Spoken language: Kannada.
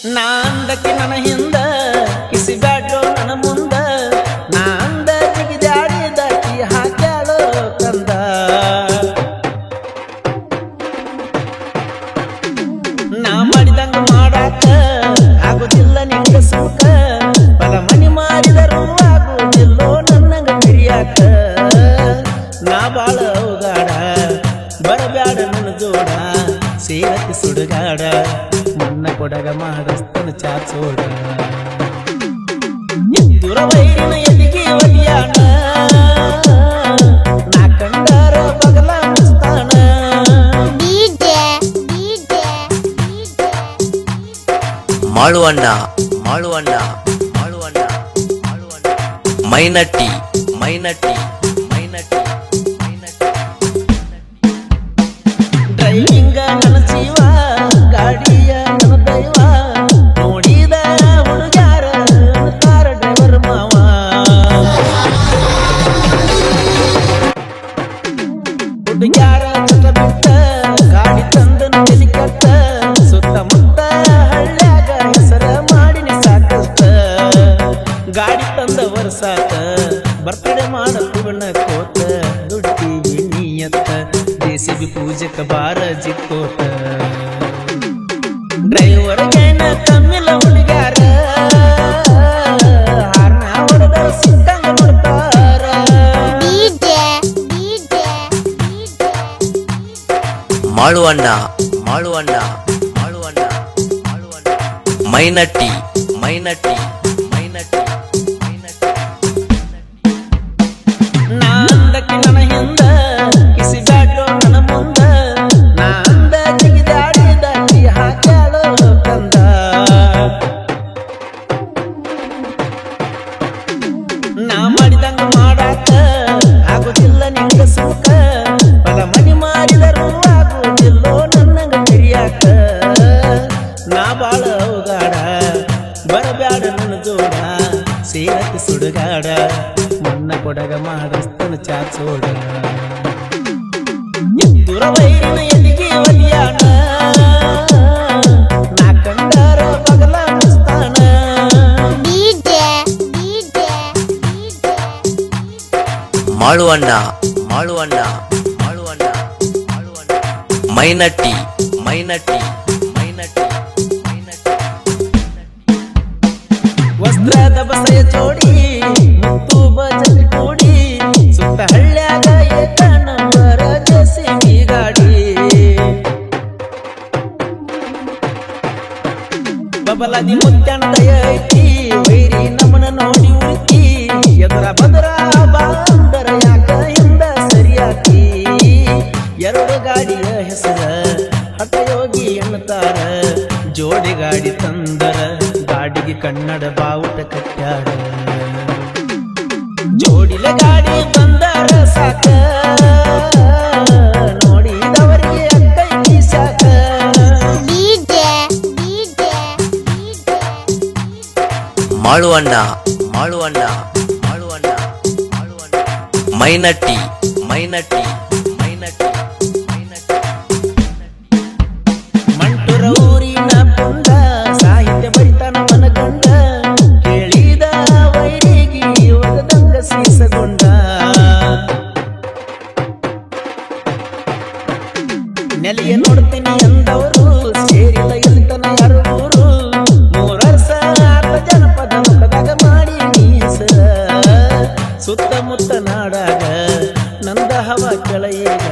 ನಾಂದಕ್ಕೆ ನನ್ನ ಹಿಂದ ಕಿಸಿ ಬ್ಯಾಡ್ರೋ ನನ್ನ ಮುಂದ ನಾಂದ ಜಿಗಿದಾಡಿದಾಕಿ ಹಾಕ್ಯಾಳೋ ಕಂದ ನಾ ಮಾಡಿದಂಗ ಮಾಡಾಕ ಆಗುದಿಲ್ಲ ನಿಂಗ ಸುಖ ಬಲ ಮನಿ ಮಾರಿದರೂ ಆಗುದಿಲ್ಲೋ ನನ್ನಂಗ ಹಿರಿಯಾಕ ನಾ ಬಾಳ ಅವಗಾಡ ಬರಬ್ಯಾಡ ನನ್ನ ಜೋಡ ಸೇರತಿ ಸುಡುಗಾಡ ಮನ್ನ ಕೊಡಗ ಮಾಡಸ್ತನ ಚಾಚೋಡ ಎದ್ದುರ ವೈರಿನ ಎದಿಗೆ ಒಲಿಯಾಣ ನಾ ಕಂಡಾರ ಬಗಲ ಮುಸ್ತಾನ ಮಾಳುವಣ್ಣ ಮಾಳುವಣ್ಣ ಮಾಳುವಣ್ಣ ಮಾಳುವಣ್ಣ ಮೈನಟ್ಟಿ ಮೈನಟ್ಟಿ ಮೈನಟ್ಟಿ ಮೈನಟ್ಟಿ ಡ್ರೈವಿಂಗ ನನ್ನ ಜೀವ ಗಾಡಿಯ ನನ್ನ ದೈವ ನೋಡಿದ ಹುಡುಗಾರ ಕಾರ ಡ್ರೈವರ್ ಮಾವ ಹುಡುಗ್ಯಾರ ಜೊತೆ ಬಿಟ್ಟ ಗಾಡಿ ತಂದ ತಲಿ ಕಟ್ಟ ಸುತ್ತಮುತ್ತ ಹಳ್ಳ್ಯಾಗ ಹೆಸರ ಮಾಡಿನಿ ಸಾಕಷ್ಟ ಗಾಡಿ ತಂದ ವರ್ಷಾತ ಬರ್ತಡೆ ಮಾಡ ಪೂರ್ಣ ಕೋತ ದುಡ್ತೀವಿ ನೀಯತ್ತ ದೇಸಿಬಿ ಪೂಜಕ ಬಾರ ಜಿಕ್ಕೋತ ಡ್ರೈವರ್ ಗೇನ ತಮ್ಮಿಲ ಹುಡುಗ್ಯಾರ ಹಾರ್ನ ಹೊಡೆದ ಸಿಕ್ಕಂಗ ನೋಡ್ತಾರ ಮಾಳುವಣ್ಣ ಮಾಳುವಣ್ಣ ಮಾಳುವಣ್ಣ ಮಾಳುವಣ್ಣ ಮೈನಟ್ಟಿ ಮೈನಟ್ಟಿ ಮೈನಟ್ಟಿ ಮೈನಟ್ಟಿ ನಾಂದಕ್ಕೆ ನನ್ನ ಹಿಂದ ಕಿಸಿ ಬ್ಯಾಡ್ರೋ ನನ್ನ ಮುಂದ ನಾಂದ ಜಿಗಿದಾಡಿದಾಕಿ ಹಾಕ್ಯಾಳೋ ಕಂದ ನಾ ಮಾಡಿದಂಗ ಮಾಡಾಕ ಆಗುದಿಲ್ಲ ನಿಂಗ ಸುಖ ಬಲ ಮನಿ ಮಾರಿದರೂ ಆಗುದಿಲ್ಲೋ ನನ್ನಂಗ ಹಿರಿಯಾಕ ನಾ ಬಾಳ ಅವಗಾಡ ಬರಬ್ಯಾಡ ನನ್ನ ಜೋಡ ಸೇರತಿ ಸುಡುಗಾಡ ಮನ್ನ ಕೊಡಗ ಮಾಡಸ್ತನ ಚಾಚೋಡ ಎದ್ದುರ ವೈರಿನ ಎದಿಗೆ ಒಲಿಯಾಣ ನಾ ಕಂಡಾರ ಬಗಲ ಮುಸ್ತಾನ ಮಾಳುವಣ್ಣ ಮಾಳುವಣ್ಣ ಮಾಳುವಣ್ಣ ಮಾಳುವಣ್ಣ ಮೈನಟ್ಟಿ ಮೈನಟ್ಟಿ ಮೈನಟ್ಟಿ ಮೈನಟ್ಟಿ ವಸ್ತ್ರದ ಬಸೆಯ ಜೋಡಿ ಮುತ್ತು ಬಜರಿ ಕೂಡಿ ಸುತ್ತ ಹಳ್ಳ್ಯಾಗ ಏಕ ನಂಬರ ಜೆಸಿಬಿ ಗಾಡಿ ಬಬಲಾದಿ ಮುತ್ಯಾನ ದಯ ಐತಿ ವೈರಿ ನಮ್ಮನ ನೋಡಿ ಉಳಿತಿ ಎದರ ಬದರ ಬಾಂದರ ಯಾಕ ಹಿಂದ ಸರಿಯಾಕಿ ಎರಡು ಗಾಡಿಯ ಹೆಸರ ಹಠಯೋಗಿ ಎನ್ನುತ್ತಾರ ಜೋಡಿ ಗಾಡಿ ತಂದರ ಗಾಡಿಗೆ ಕನ್ನಡ ಬಾವುಟ ಕಟ್ಟ್ಯಾರ ಜೋಡಿಲ ಗಾಡಿ ಬಂದರ ಸಾಕ ನೋಡಿದವರಿಗೆ ಅಕ್ಕೈ ಸಾಕ ಮಾಳುವಣ್ಣ ಮಾಳುವಣ್ಣ ಮಾಳುವಣ್ಣ ಮಾಳುವಣ್ಣ ಮೈನಟ್ಟಿ ಮೈನಟ್ಟಿ ಮೈನಟ್ಟಿ ಮೈನಟ್ಟಿ ಮಂಟುರ ಊರಿನ ಪುಂಡ ಸಾಹಿತ್ಯ ಬರಿತಾನ ಮನಗಂಡ ಕೇಳಿದ ವೈರಿಗೆ ಒಗದಂಗ ಸೀಸಗೊಂಡ ನೆಲೆಯ ನೋಡ್ತೀನಿ ಅಂದವರು ಸೇರಿಲ್ಲ ಎಲ್ಲಿತನ ಯಾರು ಊರು 3 ವರ್ಷ ಆತ ಜನಪದ ಮುಖದಾಗ ಮಾಡಿ ನೀ ಹೆಸರ ಸುತ್ತಮುತ್ತ ನಾಡಾಗ ನಂದ ಹವ ಕೆಳಯೇಗ